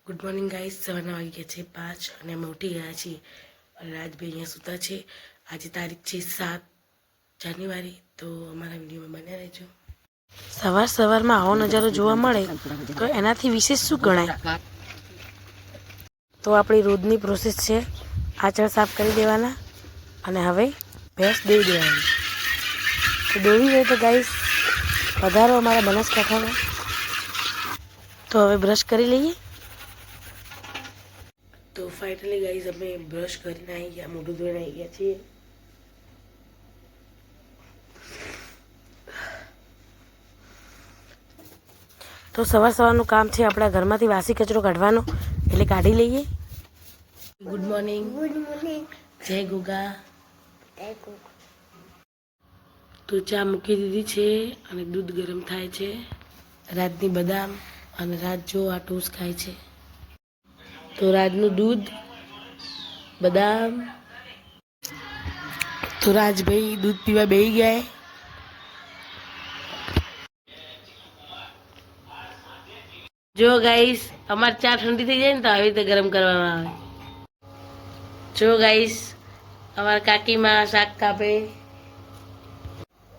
Good morning guys, સવારના વાગી ગયા છે 5 અને અમે ઉઠી ગયા છીએ અને રાજભાઈ અહીંયા સૂતા છે. આજે તારીખ છે 7 જાન્યુઆરી. તો અમારા વિડીયોમાં બન્યા રહેજો. સવારમાં આવો નજારો જોવા મળે તો એનાથી વિશેષ શું ગણાય? તો આપણી રોજની પ્રોસેસ છે આંચળ સાફ કરી દેવાના અને હવે ભેંસ દોઈ દેવાની. તો દોવી હોય તો ગાઈસ વધારો અમારા બનાસકાંઠામાં. તો હવે બ્રશ કરી લઈએ. તો ફાઇનલી ગાઈઝ અમે બ્રશ કરીને આવી ગયા, મોઢું ધોઈને આવી ગયા છીએ. તો સવારનું કામ છે આપણા ઘરમાંથી વાસી કચરો કાઢવાનો, એટલે કાઢી લઈએ. Good morning. જય ગોગા. તો ચા મૂકી દીધી છે અને દૂધ ગરમ થાય છે. રાજની બદામ અને રાજ જો આ ટોસ ખાય છે. તો રાજનું દૂધ, બદામ. તો રાજભાઈ દૂધ પીવા બેસી ગયા. જો ગાઈસ અમારી ચા ઠંડી થઈ જાય ને તો આવી રીતે ગરમ કરવામાં આવે. જો ગાઈસ અમારા કાકીમાં શાક કાપે.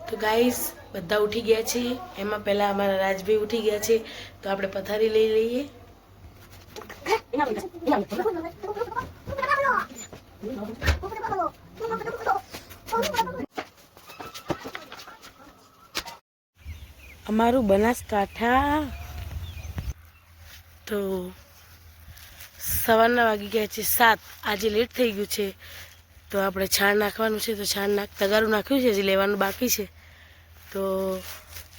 તો ગાઈસ બધા ઉઠી ગયા છે. એમાં પહેલા અમારા રાજભાઈ ઉઠી ગયા છે. તો આપણે પથારી લઈ લઈએ. અમારું બનાસકાંઠા. તો સવારના વાગી ગયા છે 7. આજે લેટ થઈ ગયું છે તો આપણે છાણ નાખવાનું છે. તો તગારું નાખ્યું છે, હજી લેવાનું બાકી છે. તો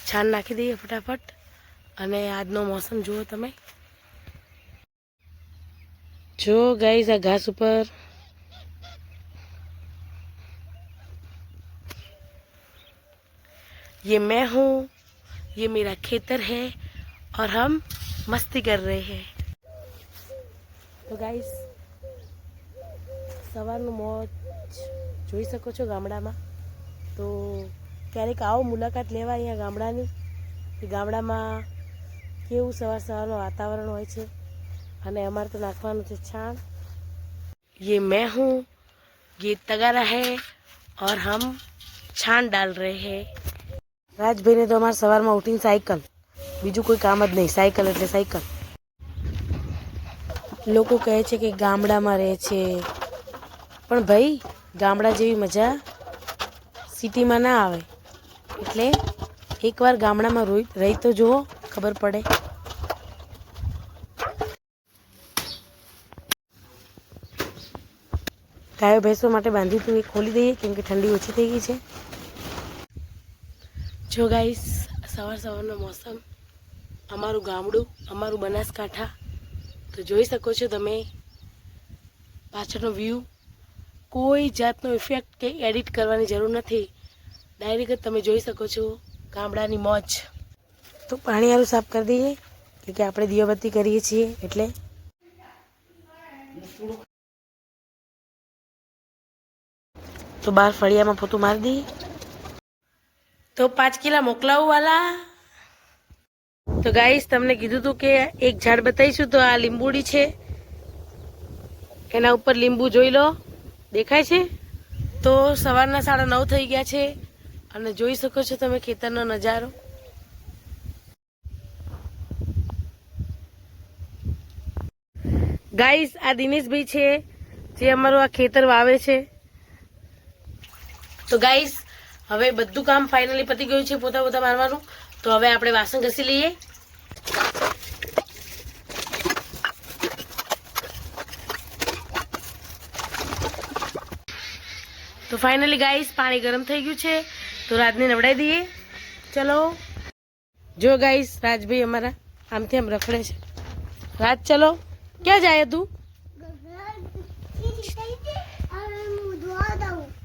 છાણ નાખી દઈએ ફટાફટ. અને આજનો મોસમ જુઓ તમે. જો ગાઈસ આ ઘાસ ઉપર ये मैं हूँ, ये मेरा खेतर है और हम मस्ती कर रहे हैं. તો ગાઈસ સવારનું મોજ જોઈ શકો છો ગામડામાં. તો ક્યારેક આવો મુલાકાત લેવા અહીંયા ગામડાની. ગામડામાં કેવું સવારનું વાતાવરણ હોય છે. અને અમારે તો નાખવાનું છે છાણ. ये मैं हूँ, ये तगारा है और हम छान डाल रहे हैं. રાજભાઈને તો અમારે સવારમાં ઉઠીને સાયકલ, બીજું કોઈ કામ જ નહીં. સાયકલ એટલે સાયકલ. લોકો કહે છે કે ગામડામાં રહે છે, પણ ભાઈ ગામડા જેવી મજા સિટીમાં ના આવે. એટલે એકવાર ગામડામાં રહી તો જુઓ, ખબર પડે. ગાયો ભેંસો માટે બાંધ્યું હતું, એ ખોલી દઈએ કેમ કે ઠંડી ઓછી થઈ ગઈ છે. જો ગાઈસ સવારનો મોસમ, અમારું ગામડું, અમારું બનાસકાંઠા. તો જોઈ શકો છો તમે પાછળનો વ્યૂ. કોઈ જાતનો ઇફેક્ટ કે એડિટ કરવાની જરૂર નથી. ડાયરેક્ટ જ તમે જોઈ શકો છો ગામડાની મોજ. તો પાણી સારું સાફ કરી દઈએ કે આપણે દીવાબત્તી કરીએ છીએ એટલે. તો બહાર ફળિયામાં પોતું મારી દઈએ. તો 5 કિલા મોકલાવું વાલા. તો ગાઈસ તમને કીધું હતું કે એક ઝાડ બતાવીશું. તો આ લીંબુડી છે, એના ઉપર લીંબુ જોઈ લો, દેખાય છે. તો સવારના 9:30 થઈ ગયા છે અને જોઈ શકો છો તમે ખેતરનો નજારો. ગાઈસ આ દિનેશભાઈ છે જે અમારું આ ખેતર વાવે છે. તો ગાઈસ હવે બધું કામ ફાઇનલી પતી ગયું છે, પોતા મારવાનું. તો હવે આપણે વાસણ ઘસી લઈએ. તો ફાઇનલી ગાઈસ પાણી ગરમ થઈ ગયું છે. તો રાજને નવડાવી દઈએ. ચલો. જો ગાઈસ રાજભાઈ અમારા આમથી આમ રખડે છે. રાજ ચલો, ક્યાં જાય તું?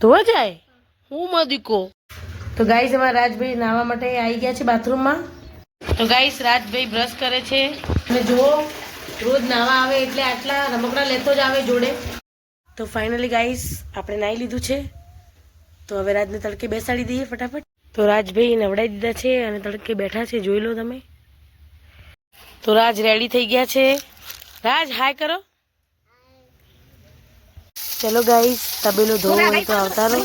ધોવા જાય? હું મદીકો. તો ગાઈસ અમારા રાજભાઈ નાહવા માટે આવી ગયા છે બાથરૂમમાં. તો ગાઈસ રાજભાઈ બ્રશ કરે છે અને જુઓ રોજ નાહવા આવે એટલે આટલા રમકડા લેતો જ આવે જોડે. તો ફાઇનલી ગાઈસ આપણે નાહી લીધું છે. તો હવે રાજને તડકે બેસાડી દઈએ ફટાફટ. તો રાજભાઈ નવડાવી દીધા છે અને તડકે બેઠા છે, જોઈ લો તમે. તો રાજ રેડી થઈ ગયા છે રાજ હાય કરો. ચલો ગાઈસ, તબેલો ધોવો હોય તો આવતા રહો.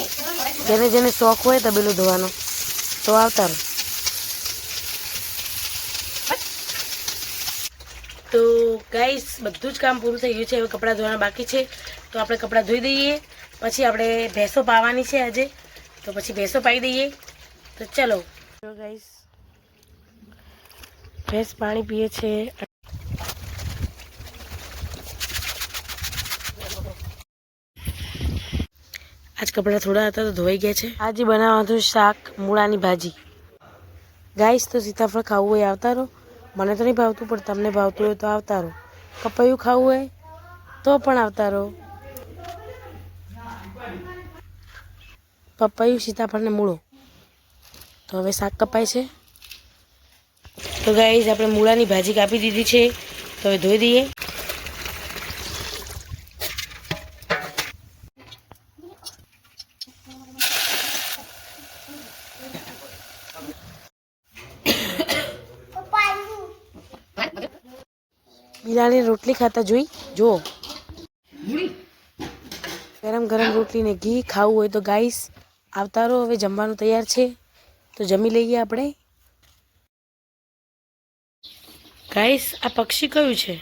જેને જેને શોખ હોય તબેલો ધોવાનો તો આવતા રહો. તો ગાઈસ બધું જ કામ પૂરું થઈ ગયું છે. હવે કપડાં ધોવાના બાકી છે, તો આપણે કપડાં ધોઈ દઈએ. પછી આપણે ભેંસો પાવાની છે આજે, તો પછી ભેંસો પાઈ દઈએ. તો ચલો ગાઈસ, ભેંસ પાણી પીએ છે. આજ કપડાં થોડા હતા તો ધોવાઈ ગયા છે. આજે બનાવવાનું શાક મૂળાની ભાજી. ગાઈસ તો સીતાફળ ખાવું હોય આવતા રહો. મને તો નહીં ભાવતું, પણ તમને ભાવતું હોય તો આવતા રહો. પપૈયું ખાવું હોય તો પણ આવતા રહો. પપૈયું, સીતાફળ ને મૂળો. તો હવે શાક કપાય છે. તો ગાઈસ આપણે મૂળાની ભાજી કાપી દીધી છે, તો હવે ધોઈ દઈએ. બિલાડી રોટલી ખાતા જોઈ જો. ગરમ ગરમ રોટલી ને ઘી ખાવું હોય તો ગાઈસ આવતા રહો. હવે જમવાનું તૈયાર છે, તો જમી લઈએ આપણે. ગાઈસ આ પક્ષી કયું છે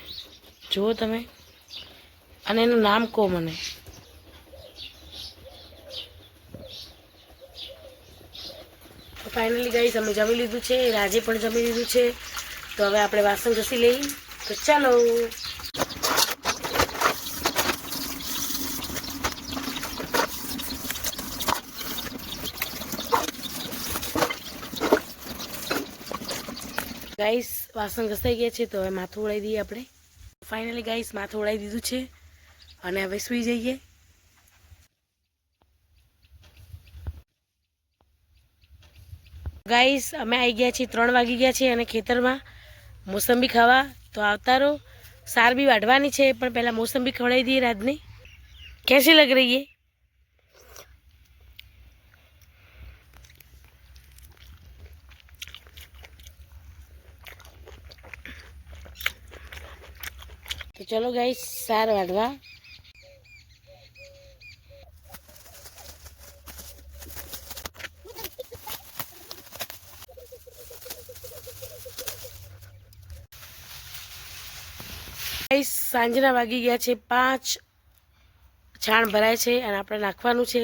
જુઓ તમે, અને એનું નામ કહો મને. ફાઇનલી ગાઈસ અમે જમી લીધું છે, રાજે પણ જમી લીધું છે. તો હવે આપણે વાસણ ઘસી લઈએ. તો ચાલો. ગાઈસ વાસણ ઘસાઈ ગયા છે, તો હવે માથું ઓળાવી દઈએ આપણે. ફાઇનલી ગાઈસ માથું ઓળાવી દીધું છે, અને હવે સૂઈ જઈએ. ગાઈસ અમે આવી ગયા છીએ, 3 વાગી ગયા છે, અને ખેતરમાં મોસંબી ખાવા. તો આવતા રહો. સાર બી વાઢવાની છે, પણ પહેલાં મોસંબી ખવડાવી દઈએ રાજને. कैसी लग रही है? तो चलो गाइस सार वाढवा. गाइस सांजना वागी गया छे 5. छाण भराय छे અને આપણે નાખવાનું છે,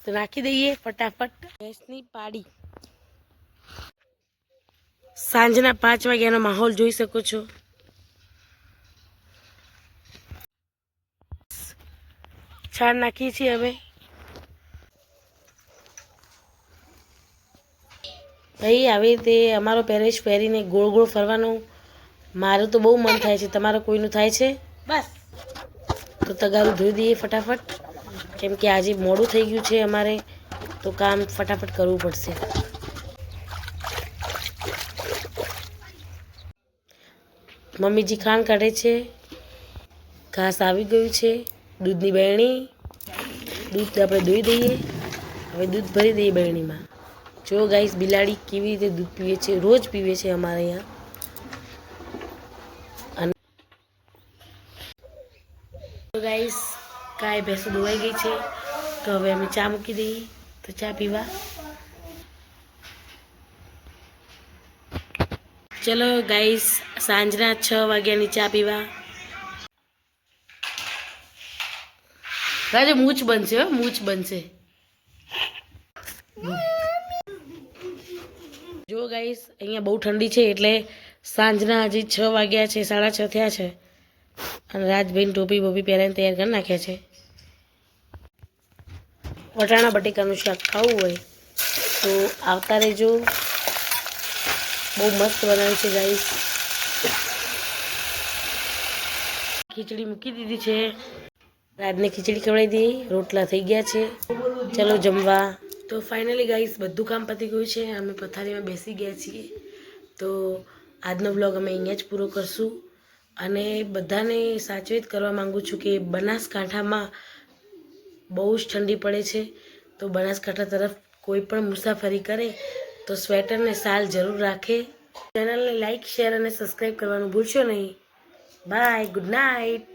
તો નાખી દઈએ ફટાફટ. ભેંસની પાડી. સાંજના 5 વાગ્યાનો માહોલ જોઈ શકો છો. છાણ નાખી છે હવે. ભાઈ આવી રીતે અમારો પહેરવેશ પહેરીને ગોળ ગોળ ફરવાનું મારું તો બહુ મન થાય છે. તમારો કોઈનું થાય છે? બસ તો તગારું ધોઈ દઈએ ફટાફટ, કેમ કે આજે મોડું થઈ ગયું છે અમારે, તો કામ ફટાફટ કરવું પડશે. મમ્મીજી ખાંડ કાઢે છે. ઘાસ આવી ગયું છે. દૂધની બરણી, દૂધ આપણે ધોઈ દઈએ. હવે દૂધ ભરી દઈએ બરણીમાં. જો ગાઈસ બિલાડી કેવી રીતે દૂધ પીવે છે, રોજ પીવે છે અમારે અહીંયા. અને ગાઈસ ગાય ભેંસો ધોવાઈ ગઈ છે, તો હવે અમે ચા મૂકી દઈએ. તો ચા પીવા ચલો ગાઈસ. સાંજના 6 વાગ્યાની ચા પીવા. રાજુ મૂછ બનશે, મૂછ બનશે. જો ગાઈસ અહીંયા બહુ ઠંડી છે, એટલે સાંજના હજી 6 વાગ્યા છે, 6:30 થયા છે, અને રાજભાઈને ટોપી બોપી પહેરાવીને તૈયાર કરી નાખ્યા છે. વટાણા બટેકાનું શાક ખાવું હોય તો આવતા રહેજો. બહુ મસ્ત બનાવ્યું છે ગાઈસ. ખીચડી મૂકી દીધી છે. રાજને ખીચડી ખવડાવી દઈએ. રોટલા થઈ ગયા છે, ચલો જમવા. તો ફાઇનલી ગાઈસ બધું કામ પતી ગયું છે. અમે પથારીમાં બેસી ગયા છીએ. તો આજનો બ્લોગ અમે અહીંયા જ પૂરો કરશું. અને બધાને સાચવેત કરવા માગું છું કે બનાસકાંઠામાં બહુ જ ઠંડી પડે છે. તો બનાસકાંઠા તરફ કોઈ પણ મુસાફરી કરે તો સ્વેટર ને શાલ જરૂર રાખે. ચેનલને લાઈક, શેર અને સબસ્ક્રાઈબ કરવાનું ભૂલશો નહીં. Bye, good night.